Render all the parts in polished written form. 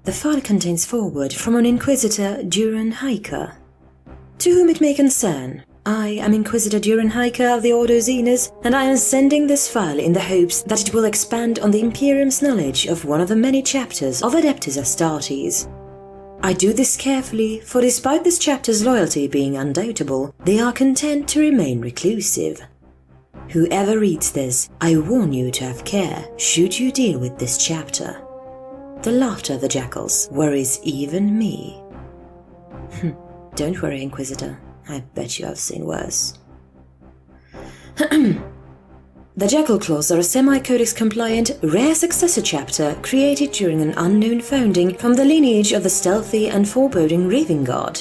The file contains foreword from an Inquisitor Duran Hiker. To whom it may concern, I am Inquisitor Duran Hiker of the Ordo Xenos, and I am sending this file in the hopes that it will expand on the Imperium's knowledge of one of the many chapters of Adeptus Astartes. I do this carefully, for despite this chapter's loyalty being undoubtable, they are content to remain reclusive. Whoever reads this, I warn you to have care should you deal with this chapter. The laughter of the Jackals worries even me. Don't worry, Inquisitor. I bet you have seen worse. The Jackal Claws are a semi-codex compliant, rare successor chapter created during an unknown founding from the lineage of the stealthy and foreboding Raven God.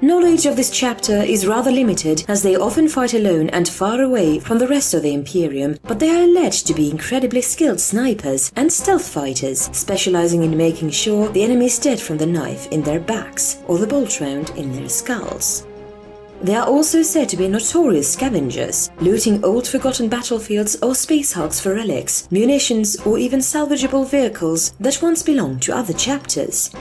Knowledge of this chapter is rather limited, as they often fight alone and far away from the rest of the Imperium, but they are alleged to be incredibly skilled snipers and stealth fighters, specializing in making sure the enemy is dead from the knife in their backs or the bolt round in their skulls. They are also said to be notorious scavengers, looting old forgotten battlefields or space hulks for relics, munitions, or even salvageable vehicles that once belonged to other chapters.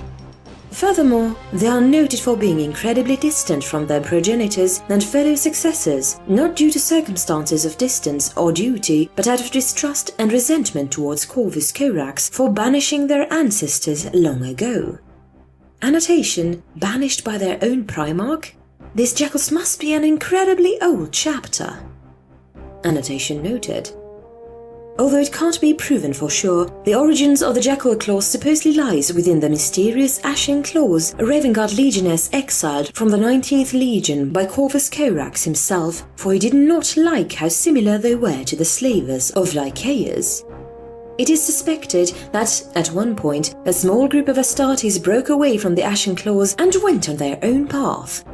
Furthermore, they are noted for being incredibly distant from their progenitors and fellow successors, not due to circumstances of distance or duty, but out of distrust and resentment towards Corvus Corax for banishing their ancestors long ago. Annotation: banished by their own Primarch? These Jackals must be an incredibly old chapter. Annotation noted. Although it can't be proven for sure, the origins of the Jackal Claws supposedly lies within the mysterious Ashen Claws, a Raven Guard legionnaire exiled from the 19th Legion by Corvus Corax himself, for he did not like how similar they were to the slavers of Lycaeus. It is suspected that, at one point, a small group of Astartes broke away from the Ashen Claws and went on their own path.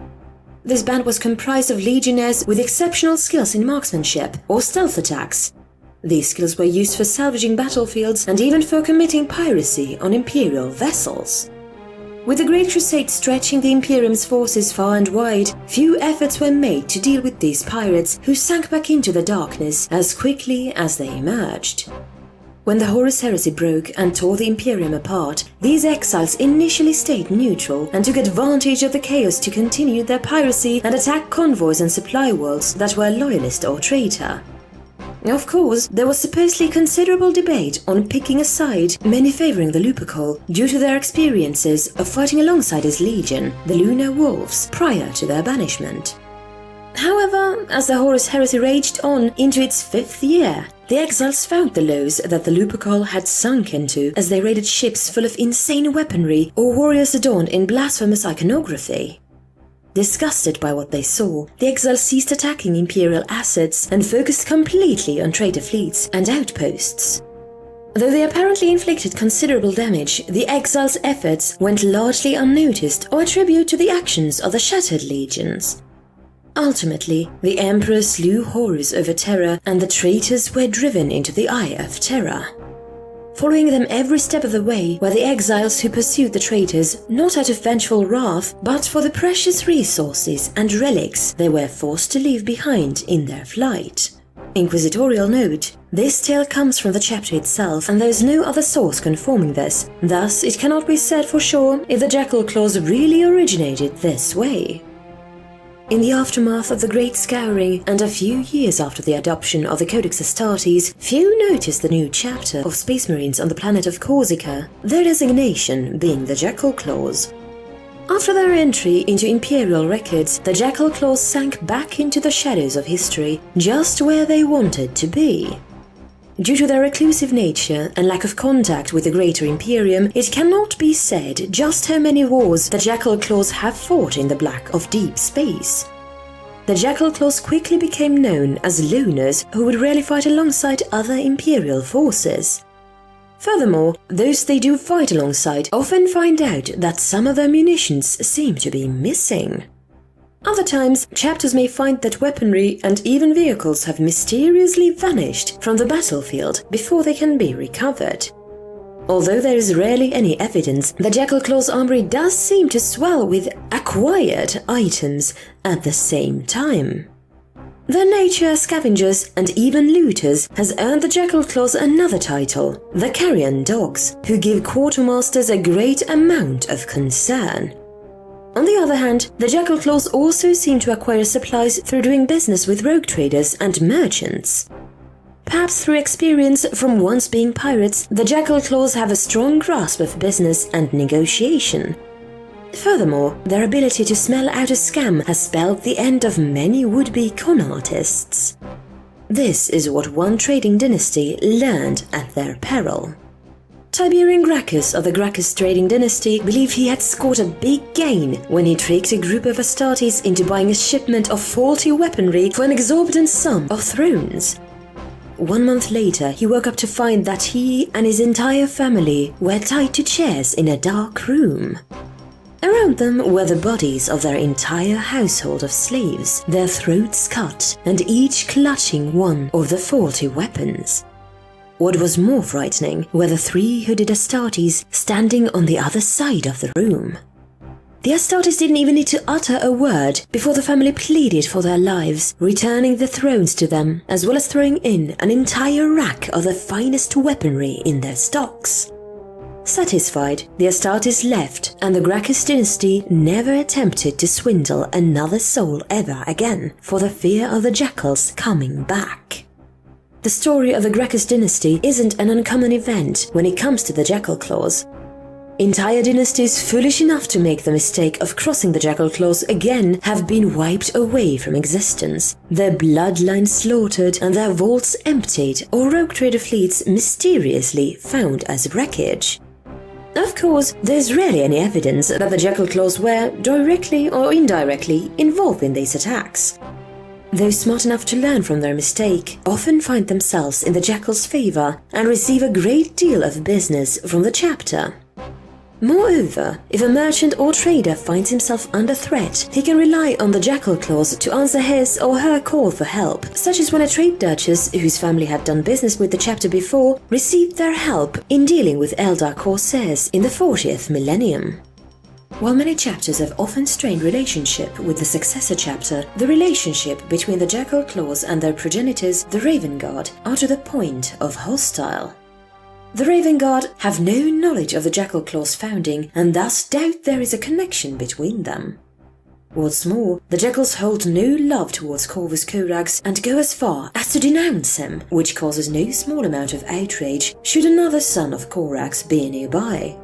This band was comprised of legionnaires with exceptional skills in marksmanship or stealth attacks. These skills were used for salvaging battlefields and even for committing piracy on Imperial vessels. With the Great Crusade stretching the Imperium's forces far and wide, few efforts were made to deal with these pirates who sank back into the darkness as quickly as they emerged. When the Horus Heresy broke and tore the Imperium apart, these exiles initially stayed neutral and took advantage of the chaos to continue their piracy and attack convoys and supply worlds that were loyalist or traitor. Of course, there was supposedly considerable debate on picking a side, many favoring the Lupercal, due to their experiences of fighting alongside his legion, the Lunar Wolves, prior to their banishment. However, as the Horus Heresy raged on into its 5th year, the exiles found the lows that the Lupercal had sunk into as they raided ships full of insane weaponry or warriors adorned in blasphemous iconography. Disgusted by what they saw, the exiles ceased attacking Imperial assets and focused completely on traitor fleets and outposts. Though they apparently inflicted considerable damage, the exiles' efforts went largely unnoticed or attributed to the actions of the Shattered Legions. Ultimately, the Emperor slew Horus over Terra, and the traitors were driven into the Eye of Terror. Following them every step of the way were the exiles who pursued the traitors not out of vengeful wrath, but for the precious resources and relics they were forced to leave behind in their flight. Inquisitorial note: this tale comes from the chapter itself, and there is no other source confirming this, thus it cannot be said for sure if the Jackal Claws really originated this way. In the aftermath of the Great Scouring, and a few years after the adoption of the Codex Astartes, few noticed the new chapter of Space Marines on the planet of Corsica, their designation being the Jackal Claws. After their entry into Imperial records, the Jackal Claws sank back into the shadows of history, just where they wanted to be. Due to their reclusive nature and lack of contact with the greater Imperium, it cannot be said just how many wars the Jackal Claws have fought in the black of deep space. The Jackal Claws quickly became known as loners who would rarely fight alongside other Imperial forces. Furthermore, those they do fight alongside often find out that some of their munitions seem to be missing. Other times, chapters may find that weaponry and even vehicles have mysteriously vanished from the battlefield before they can be recovered. Although there is rarely any evidence, the Jackal Claw's armory does seem to swell with acquired items at the same time. Their nature as scavengers and even looters has earned the Jackal Claws another title, the Carrion Dogs, who give quartermasters a great amount of concern. On the other hand, the Jackal Claws also seem to acquire supplies through doing business with rogue traders and merchants. Perhaps through experience from once being pirates, the Jackal Claws have a strong grasp of business and negotiation. Furthermore, their ability to smell out a scam has spelled the end of many would-be con artists. This is what one trading dynasty learned at their peril. Tiberian Gracchus of the Gracchus trading dynasty believed he had scored a big gain when he tricked a group of Astartes into buying a shipment of faulty weaponry for an exorbitant sum of thrones. 1 month later, he woke up to find that he and his entire family were tied to chairs in a dark room. Around them were the bodies of their entire household of slaves, their throats cut, and each clutching one of the faulty weapons. What was more frightening were the 3 hooded Astartes standing on the other side of the room. The Astartes didn't even need to utter a word before the family pleaded for their lives, returning the thrones to them, as well as throwing in an entire rack of the finest weaponry in their stocks. Satisfied, the Astartes left, and the Gracchus dynasty never attempted to swindle another soul ever again, for the fear of the Jackals coming back. The story of the Gracchus dynasty isn't an uncommon event when it comes to the Jackal Claws. Entire dynasties foolish enough to make the mistake of crossing the Jackal Claws again have been wiped away from existence, their bloodlines slaughtered and their vaults emptied, or rogue trader fleets mysteriously found as wreckage. Of course, there's rarely any evidence that the Jackal Claws were, directly or indirectly, involved in these attacks. Those smart enough to learn from their mistake often find themselves in the Jackal's favor and receive a great deal of business from the chapter. Moreover, if a merchant or trader finds himself under threat, he can rely on the Jackal Claws to answer his or her call for help, such as when a trade duchess whose family had done business with the chapter before received their help in dealing with Eldar corsairs in the 40th millennium. While many chapters have often strained relationship with the successor chapter, the relationship between the Jackal Claws and their progenitors, the Raven Guard, are to the point of hostile. The Raven Guard have no knowledge of the Jackal Claws' founding and thus doubt there is a connection between them. What's more, the Jackals hold no love towards Corvus Corax and go as far as to denounce him, which causes no small amount of outrage should another son of Corax be nearby.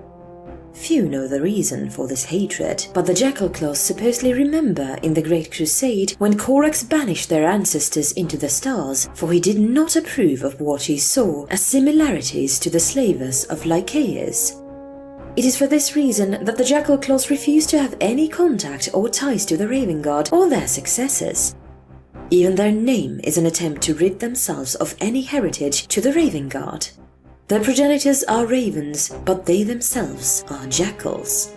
Few know the reason for this hatred, but the Jackal Claws supposedly remember in the Great Crusade when Corax banished their ancestors into the stars, for he did not approve of what he saw as similarities to the slavers of Lycaeus. It is for this reason that the Jackal Claws refuse to have any contact or ties to the Raven Guard or their successors. Even their name is an attempt to rid themselves of any heritage to the Raven Guard. Their progenitors are ravens, but they themselves are jackals.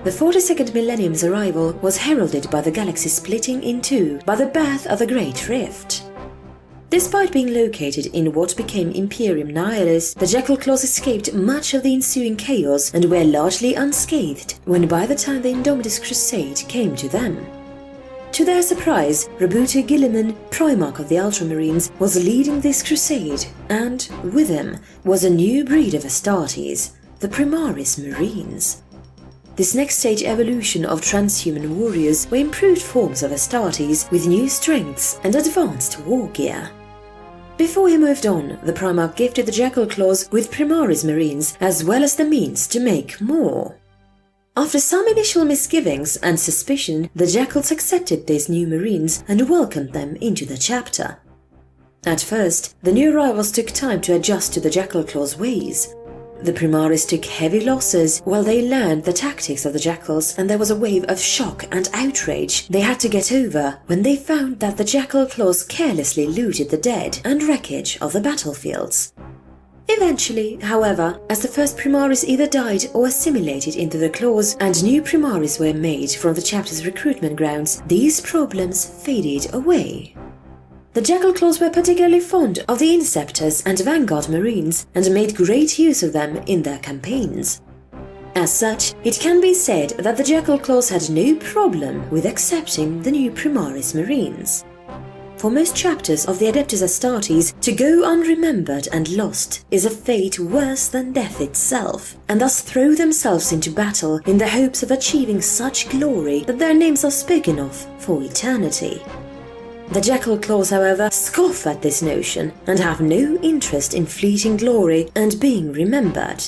The 42nd millennium's arrival was heralded by the galaxy splitting in two by the birth of the Great Rift. Despite being located in what became Imperium Nihilus, the Jackal Claws escaped much of the ensuing chaos and were largely unscathed when by the time the Indomitus Crusade came to them. To their surprise, Robuto Guilliman, Primarch of the Ultramarines, was leading this crusade, and with him was a new breed of Astartes, the Primaris Marines. This next stage evolution of transhuman warriors were improved forms of Astartes with new strengths and advanced war gear. Before he moved on, the Primarch gifted the Jackal Claws with Primaris Marines as well as the means to make more. After some initial misgivings and suspicion, the Jackals accepted these new Marines and welcomed them into the chapter. At first, the new arrivals took time to adjust to the Jackal Claws' ways. The Primaris took heavy losses while they learned the tactics of the Jackals, and there was a wave of shock and outrage they had to get over when they found that the Jackal Claws carelessly looted the dead and wreckage of the battlefields. Eventually, however, as the first Primaris either died or assimilated into the Claws and new Primaris were made from the chapter's recruitment grounds, these problems faded away. The Jackal Claws were particularly fond of the Inceptors and Vanguard Marines and made great use of them in their campaigns. As such, it can be said that the Jackal Claws had no problem with accepting the new Primaris Marines. for most chapters of the Adeptus Astartes, to go unremembered and lost is a fate worse than death itself, and thus throw themselves into battle in the hopes of achieving such glory that their names are spoken of for eternity. The Jackal Claws, however, scoff at this notion and have no interest in fleeting glory and being remembered.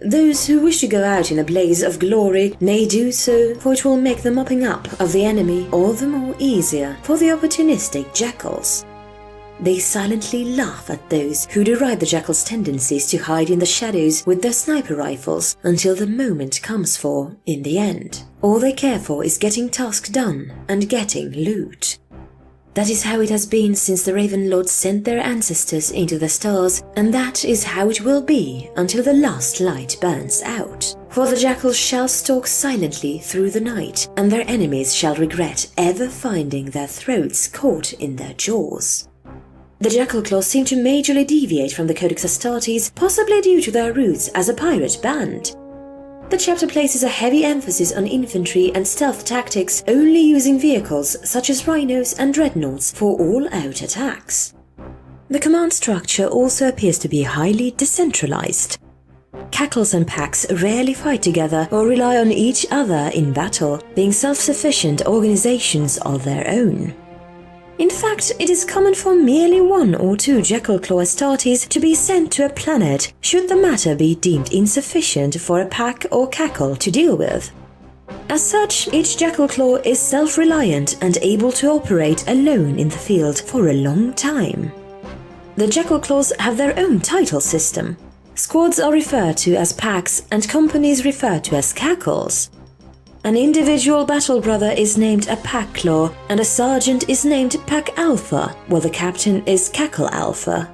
Those who wish to go out in a blaze of glory may do so, for it will make the mopping up of the enemy all the more easier for the opportunistic jackals. They silently laugh at those who deride the jackal's tendencies to hide in the shadows with their sniper rifles until the moment comes for, in the end, all they care for is getting task done and getting loot. That is how it has been since the Raven Lords sent their ancestors into the stars, and that is how it will be until the last light burns out. For the jackals shall stalk silently through the night, and their enemies shall regret ever finding their throats caught in their jaws. The Jackal Claws seem to majorly deviate from the Codex Astartes, possibly due to their roots as a pirate band. The chapter places a heavy emphasis on infantry and stealth tactics, only using vehicles such as rhinos and dreadnoughts for all-out attacks. The command structure also appears to be highly decentralized. Cackles and packs rarely fight together or rely on each other in battle, being self-sufficient organizations of their own. In fact, it is common for merely one or two Jackal Claw Astartes to be sent to a planet should the matter be deemed insufficient for a pack or cackle to deal with. As such, each Jackal Claw is self-reliant and able to operate alone in the field for a long time. The Jackal Claws have their own title system. Squads are referred to as packs and companies referred to as cackles. An individual battle brother is named a Pack Claw, and a sergeant is named Pack Alpha, while the captain is Cackle Alpha.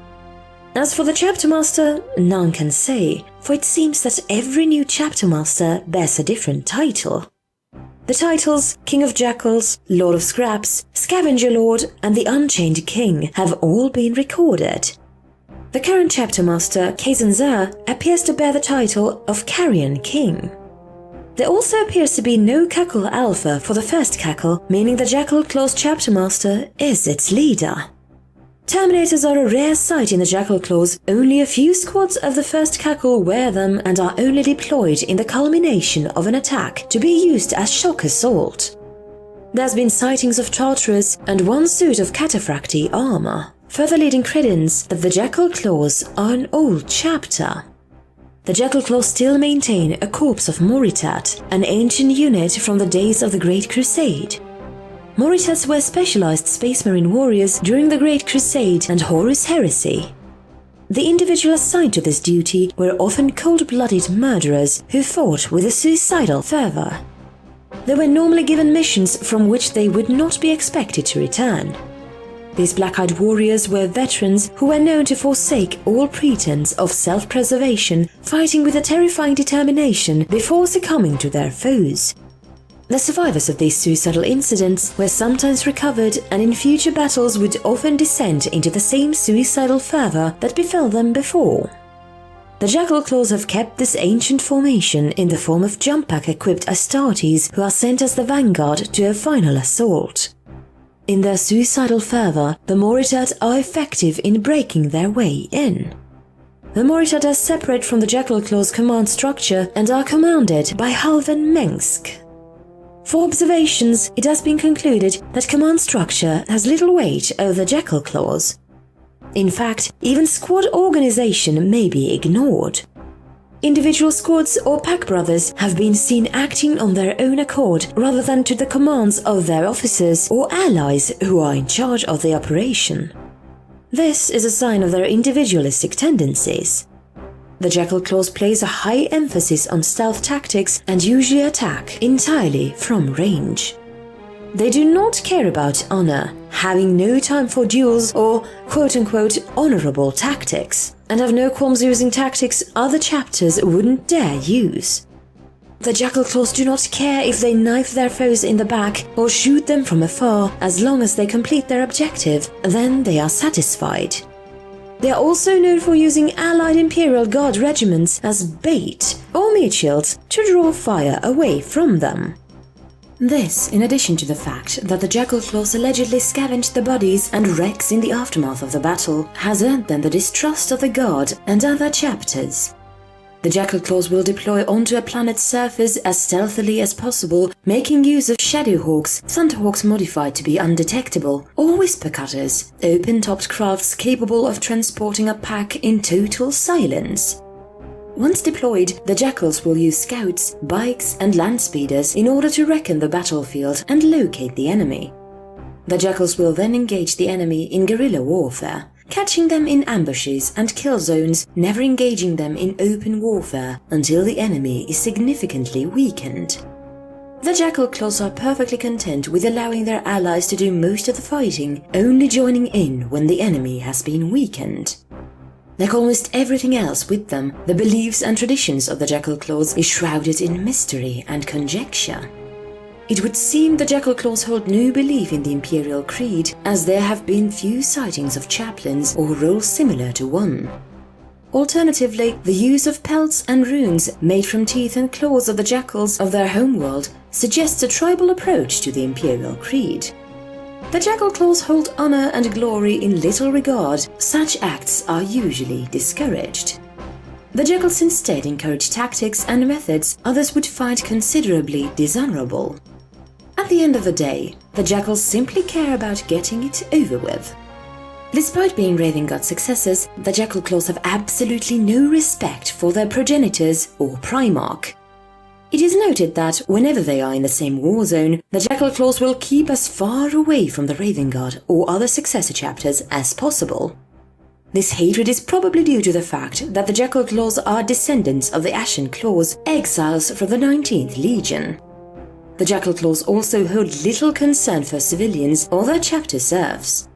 As for the chapter master, none can say, for it seems that every new chapter master bears a different title. The titles King of Jackals, Lord of Scraps, Scavenger Lord, and the Unchained King have all been recorded. The current chapter master, Kazan Zer, appears to bear the title of Carrion King. There also appears to be no Cackle Alpha for the first cackle, meaning the Jackal Claws chapter master is its leader. Terminators are a rare sight in the Jackal Claws. Only a few squads of the first cackle wear them and are only deployed in the culmination of an attack to be used as shock assault. There's been sightings of Tartarus and one suit of cataphracti armor, further leading credence that the Jackal Claws are an old chapter. The Jackal Claws still maintain a corpse of Moritat, an ancient unit from the days of the Great Crusade. Moritats were specialized Space Marine warriors during the Great Crusade and Horus Heresy. The individuals assigned to this duty were often cold-blooded murderers who fought with a suicidal fervor. They were normally given missions from which they would not be expected to return. These black-eyed warriors were veterans who were known to forsake all pretense of self-preservation, fighting with a terrifying determination before succumbing to their foes. The survivors of these suicidal incidents were sometimes recovered and in future battles would often descend into the same suicidal fervor that befell them before. The Jackal Claws have kept this ancient formation in the form of jump-pack-equipped Astartes who are sent as the vanguard to a final assault. In their suicidal fervor, the Moritat are effective in breaking their way in. The Moritat are separate from the Jackal Claws command structure and are commanded by Halvan Mengsk. For observations, it has been concluded that command structure has little weight over the Jackal Claws. In fact, even squad organization may be ignored. Individual squads or pack brothers have been seen acting on their own accord rather than to the commands of their officers or allies who are in charge of the operation. This is a sign of their individualistic tendencies. The Jackal Claws place a high emphasis on stealth tactics and usually attack entirely from range. They do not care about honor, having no time for duels or quote-unquote honorable tactics, and have no qualms using tactics other chapters wouldn't dare use. The Jackal Claws do not care if they knife their foes in the back or shoot them from afar, as long as they complete their objective, then they are satisfied. They are also known for using allied Imperial Guard regiments as bait or meat shields to draw fire away from them. This, in addition to the fact that the Jackal claws allegedly scavenged the bodies and wrecks in the aftermath of the battle, has earned them the distrust of the god and other chapters. The Jackal claws will deploy onto a planet's surface as stealthily as possible, making use of Shadowhawks, Thunderhawks modified to be undetectable, or Whisper Cutters, open-topped crafts capable of transporting a pack in total silence. Once deployed, the Jackals will use scouts, bikes and land speeders in order to reckon the battlefield and locate the enemy. The Jackals will then engage the enemy in guerrilla warfare, catching them in ambushes and kill zones, never engaging them in open warfare until the enemy is significantly weakened. The Jackal claws are perfectly content with allowing their allies to do most of the fighting, only joining in when the enemy has been weakened. Like almost everything else with them, the beliefs and traditions of the Jackal claws is shrouded in mystery and conjecture. It would seem the Jackal claws hold no belief in the Imperial Creed, as there have been few sightings of chaplains or roles similar to one. Alternatively, the use of pelts and runes made from teeth and claws of the jackals of their homeworld suggests a tribal approach to the Imperial Creed. The Jackal claws hold honor and glory in little regard. Such acts are usually discouraged. The Jackals instead encourage tactics and methods others would find considerably dishonorable. At the end of the day, the Jackals simply care about getting it over with. Despite being Raven God successors, the Jackal claws have absolutely no respect for their progenitors or Primarch. It is noted that whenever they are in the same war zone, the Jackal claws will keep as far away from the Raven God or other successor chapters as possible. This hatred is probably due to the fact that the Jackal claws are descendants of the Ashen Claws, exiles from the 19th Legion. The Jackal claws also hold little concern for civilians or their chapter serfs.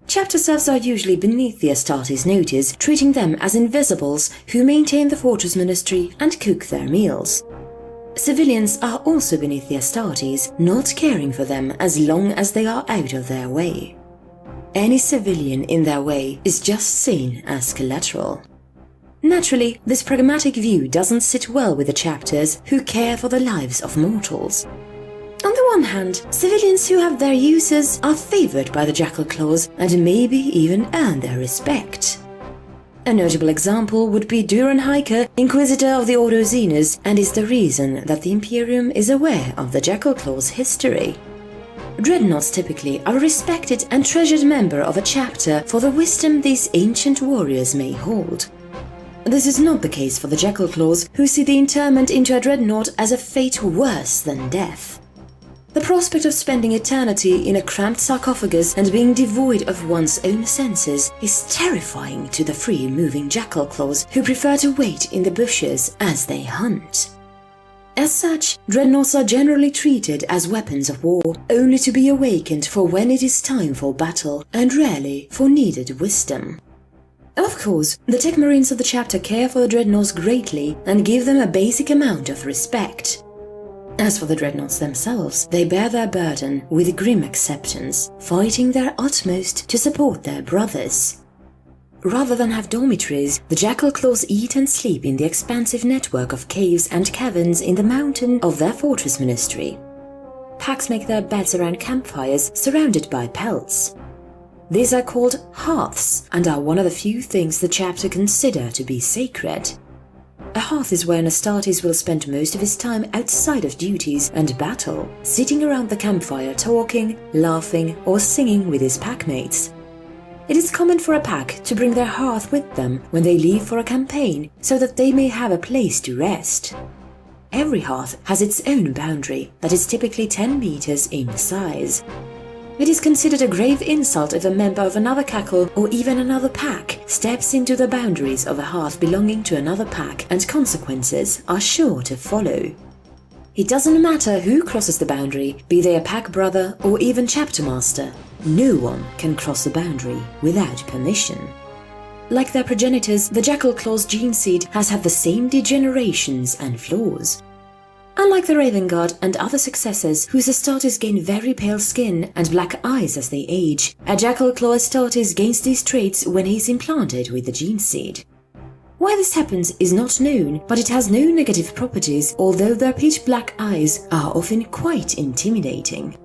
Chapter serfs are usually beneath the Astartes' notice, treating them as invisibles who maintain the fortress ministry and cook their meals. Civilians are also beneath the Astartes, not caring for them as long as they are out of their way. Any civilian in their way is just seen as collateral. Naturally, this pragmatic view doesn't sit well with the chapters who care for the lives of mortals. On the one hand, civilians who have their uses are favored by the Jackal claws and maybe even earn their respect. A notable example would be Duran Hiker, Inquisitor of the Ordo Xenus, and is the reason that the Imperium is aware of the Jackal claws' history. Dreadnoughts typically are a respected and treasured member of a chapter for the wisdom these ancient warriors may hold. This is not the case for the Jackal claws, who see the interment into a Dreadnought as a fate worse than death. The prospect of spending eternity in a cramped sarcophagus and being devoid of one's own senses is terrifying to the free-moving Jackal claws who prefer to wait in the bushes as they hunt. As such, Dreadnoughts are generally treated as weapons of war, only to be awakened for when it is time for battle, and rarely for needed wisdom. Of course, the Tech Marines of the chapter care for the Dreadnoughts greatly and give them a basic amount of respect. As for the Dreadnoughts themselves, they bear their burden with grim acceptance, fighting their utmost to support their brothers. Rather than have dormitories, the Jackal claws eat and sleep in the expansive network of caves and caverns in the mountain of their fortress ministry. Packs make their beds around campfires surrounded by pelts. These are called hearths and are one of the few things the chapter consider to be sacred. A hearth is where an Astartes will spend most of his time outside of duties and battle, sitting around the campfire talking, laughing, or singing with his packmates. It is common for a pack to bring their hearth with them when they leave for a campaign, so that they may have a place to rest. Every hearth has its own boundary that is typically 10 meters in size. It is considered a grave insult if a member of another cackle or even another pack steps into the boundaries of a hearth belonging to another pack, and consequences are sure to follow. It doesn't matter who crosses the boundary, be they a pack brother or even chapter master. No one can cross the boundary without permission. Like their progenitors, the Jackal claw's gene seed has had the same degenerations and flaws. Unlike the Raven God and other successors whose Astartes gain very pale skin and black eyes as they age, a Jackal claw Astartes gains these traits when he is implanted with the gene seed. Why this happens is not known, but it has no negative properties, although their pitch black eyes are often quite intimidating.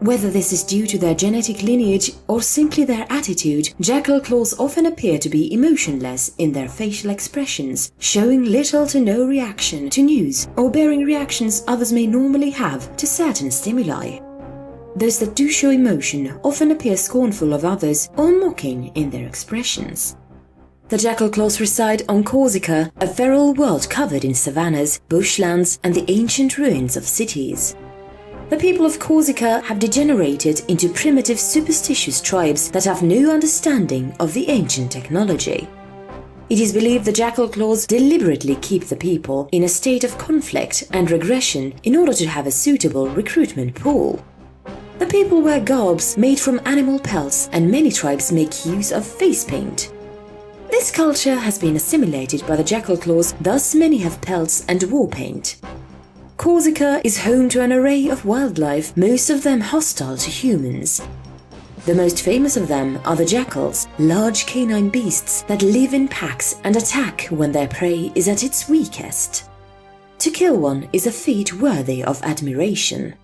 Whether this is due to their genetic lineage or simply their attitude, jackal claws often appear to be emotionless in their facial expressions, showing little to no reaction to news or bearing reactions others may normally have to certain stimuli. Those that do show emotion often appear scornful of others or mocking in their expressions. The jackal claws reside on Corsica, a feral world covered in savannas, bushlands, and the ancient ruins of cities. The people of Corsica have degenerated into primitive superstitious tribes that have no understanding of the ancient technology. It is believed the jackal claws deliberately keep the people in a state of conflict and regression in order to have a suitable recruitment pool. The people wear garbs made from animal pelts, and many tribes make use of face paint. This culture has been assimilated by the jackal claws, thus many have pelts and war paint. Corsica is home to an array of wildlife, most of them hostile to humans. The most famous of them are the jackals, large canine beasts that live in packs and attack when their prey is at its weakest. To kill one is a feat worthy of admiration.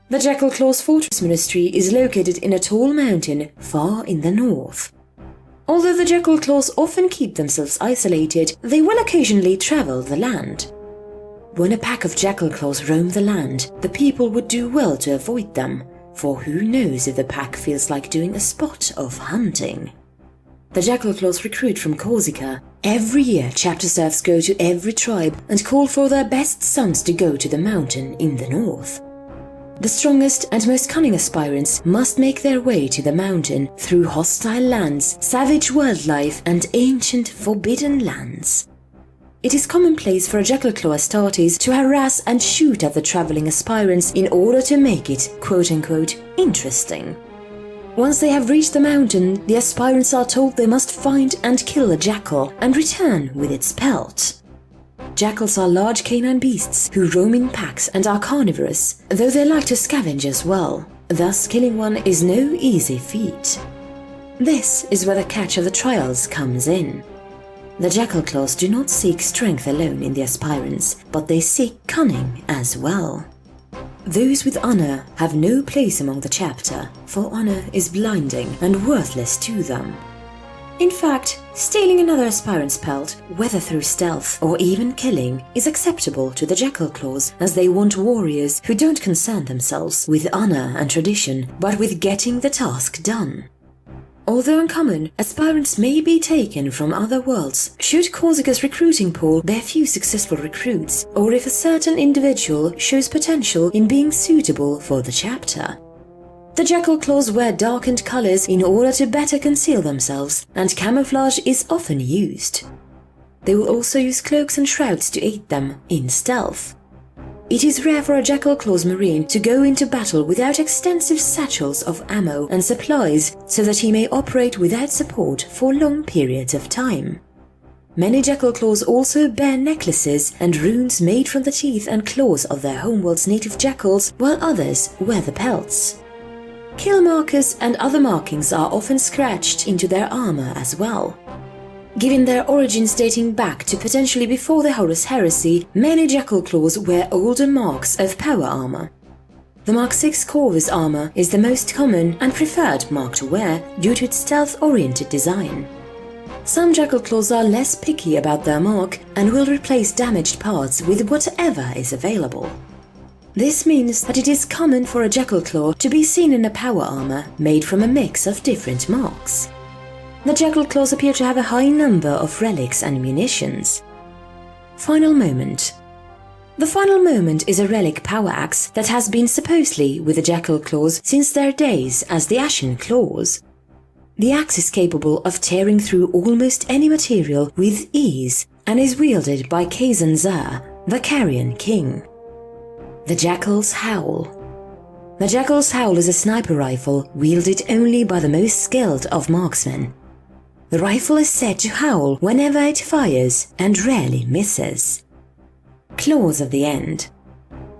The Jackal Claw's fortress monastery is located in a tall mountain far in the north. Although the Jackal Claws often keep themselves isolated, they will occasionally travel the land. When a pack of jackal claws roam the land, the people would do well to avoid them, for who knows if the pack feels like doing a spot of hunting. The jackal claws recruit from Corsica. Every year chapter serfs go to every tribe and call for their best sons to go to the mountain in the north. The strongest and most cunning aspirants must make their way to the mountain through hostile lands, savage wildlife, and ancient forbidden lands. It is commonplace for a jackal claw Astartes to harass and shoot at the traveling aspirants in order to make it, quote-unquote, interesting. Once they have reached the mountain, the aspirants are told they must find and kill a jackal and return with its pelt. Jackals are large canine beasts who roam in packs and are carnivorous, though they like to scavenge as well. Thus, killing one is no easy feat. This is where the catch of the trials comes in. The jackal claws do not seek strength alone in the aspirants, but they seek cunning as well. Those with honor have no place among the chapter, for honor is blinding and worthless to them. In fact, stealing another aspirant's pelt, whether through stealth or even killing, is acceptable to the jackal claws, as they want warriors who don't concern themselves with honor and tradition, but with getting the task done. Although uncommon, aspirants may be taken from other worlds should Corsica's recruiting pool bear few successful recruits, or if a certain individual shows potential in being suitable for the chapter. The jackal claws wear darkened colors in order to better conceal themselves, and camouflage is often used. They will also use cloaks and shrouds to aid them in stealth. It is rare for a jackal claws marine to go into battle without extensive satchels of ammo and supplies so that he may operate without support for long periods of time. Many jackal claws also bear necklaces and runes made from the teeth and claws of their homeworld's native jackals, while others wear the pelts. Kill markers and other markings are often scratched into their armor as well. Given their origins dating back to potentially before the Horus Heresy, many jackal claws wear older marks of power armor. The Mark 6 Corvus armor is the most common and preferred mark to wear due to its stealth-oriented design. Some jackal claws are less picky about their mark and will replace damaged parts with whatever is available. This means that it is common for a jackal claw to be seen in a power armor made from a mix of different marks. The jackal claws appear to have a high number of relics and munitions. Final Moment. The Final Moment is a relic power axe that has been supposedly with the jackal claws since their days as the Ashen Claws. The axe is capable of tearing through almost any material with ease and is wielded by Kazan Zar, the Carrion King. The Jackal's Howl. The Jackal's Howl is a sniper rifle wielded only by the most skilled of marksmen. The rifle is said to howl whenever it fires and rarely misses. Claws of the End.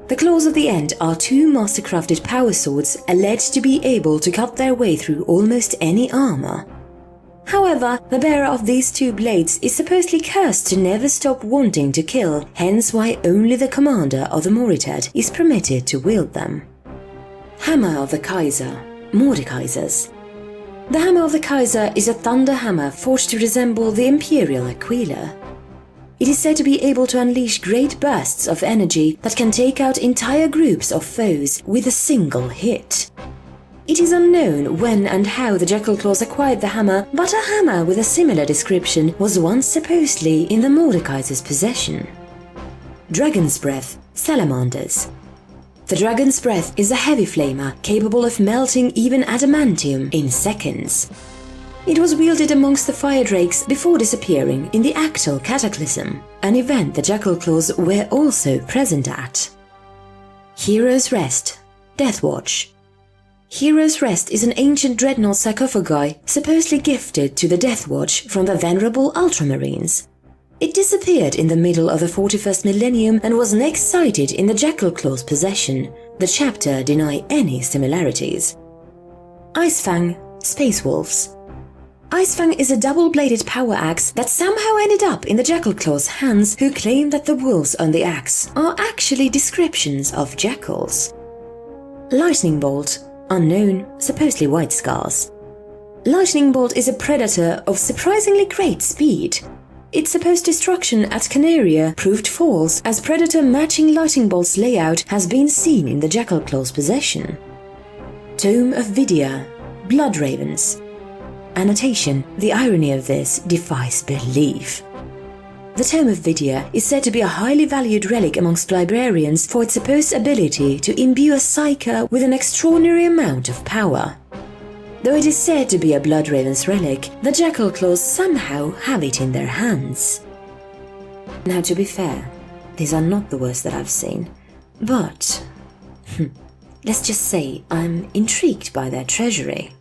The Claws of the End are two mastercrafted power swords alleged to be able to cut their way through almost any armor. However, the bearer of these two blades is supposedly cursed to never stop wanting to kill, hence why only the commander of the Narrated is permitted to wield them. Hammer of the Kaiser, Mordekaisers. The Hammer of the Kaiser is a thunder hammer forged to resemble the Imperial Aquila. It is said to be able to unleash great bursts of energy that can take out entire groups of foes with a single hit. It is unknown when and how the Jackal Claws acquired the hammer, but a hammer with a similar description was once supposedly in the Mordekaiser's possession. Dragon's Breath, Salamanders. The Dragon's Breath is a heavy flamer capable of melting even adamantium in seconds. It was wielded amongst the Fire Drakes before disappearing in the Actal Cataclysm, an event the Jackal Claws were also present at. Hero's Rest, Deathwatch. Hero's Rest is an ancient Dreadnought sarcophagi supposedly gifted to the Deathwatch from the venerable Ultramarines. It disappeared in the middle of the 41st millennium and was next sighted in the Jackal Claw's possession. The chapter deny any similarities. Icefang, Space Wolves. Icefang is a double-bladed power axe that somehow ended up in the Jackal Claw's hands, who claim that the wolves on the axe are actually descriptions of jackals. Lightning Bolt, unknown, supposedly White Scars. Lightning Bolt is a predator of surprisingly great speed. Its supposed destruction at Canaria proved false, as predator matching Lightning Bolt's layout has been seen in the Jackal Claw's possession. Tome of Vidia, Blood Ravens. Annotation: the irony of this defies belief. The Tome of Vidia is said to be a highly valued relic amongst librarians for its supposed ability to imbue a psyker with an extraordinary amount of power. Though it is said to be a Blood Raven's relic, the Jackal Claws somehow have it in their hands. Now, to be fair, these are not the worst that I've seen, but let's just say I'm intrigued by their treasury.